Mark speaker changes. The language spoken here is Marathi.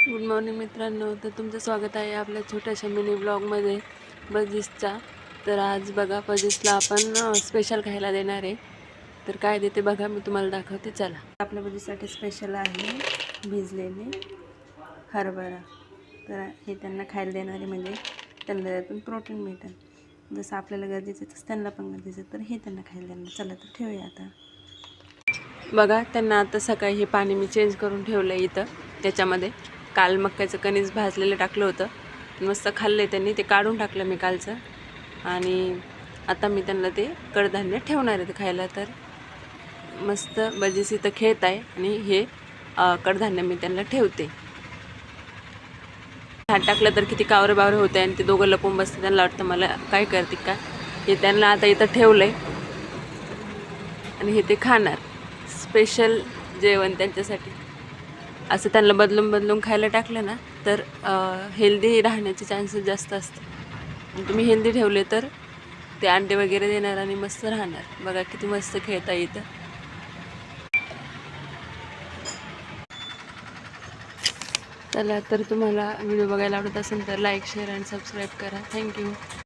Speaker 1: गुड मॉर्निंग मित्रांनो. तर तुमचं स्वागत आहे आपल्या छोट्याशा मिनी ब्लॉगमध्ये बजीसचा. तर आज बघा बजीसला आपण स्पेशल खायला देणार आहे. तर काय देते बघा, मी तुम्हाला दाखवते. चला. आपल्या बजीसाठी स्पेशल आहे भिजलेले हरभरा. तर हे त्यांना खायला देणार आहे, म्हणजे त्यांना त्यातून प्रोटीन मिळतं. जसं आपल्याला गरजेचं तसं त्यांना पण गरजेचं, तर हे त्यांना खायला देणार. चला तर ठेवूया आता. बघा, त्यांना आता सकाळी हे पाणी मी चेंज करून ठेवलं आहे इथं. त्याच्यामध्ये काल मक्याचं कणीस भाजलेलं टाकलं होतं, मस्त खाल्लं आहे त्यांनी. ते काढून टाकलं मी कालचं, आणि आता मी त्यांना ते कडधान्य ठेवणार आहे खायला. तर मस्त बजीस इथं खेळत आहे, आणि हे कडधान्य मी त्यांना ठेवते. हात टाकलं तर किती कावरे बावरे होते, आणि ते दोघं लपून बसते. त्यांना वाटतं मला काय करते काय. हे त्यांना आता इथं ठेवलं आहे, आणि हे ते खाणार. स्पेशल जेवण त्यांच्यासाठी. असं त्यांना बदलून बदलून खायला टाकलं ना, तर हेल्दी राहण्याचे चान्सेस जास्त असतात. तुम्ही हेल्दी ठेवले तर ते अंडे वगैरे देणार आणि मस्त राहणार. बघा किती मस्त खेळता येतं. चला, तर तुम्हाला व्हिडिओ बघायला आवडत असेल तर लाईक, शेअर आणि सबस्क्राईब करा. थँक्यू.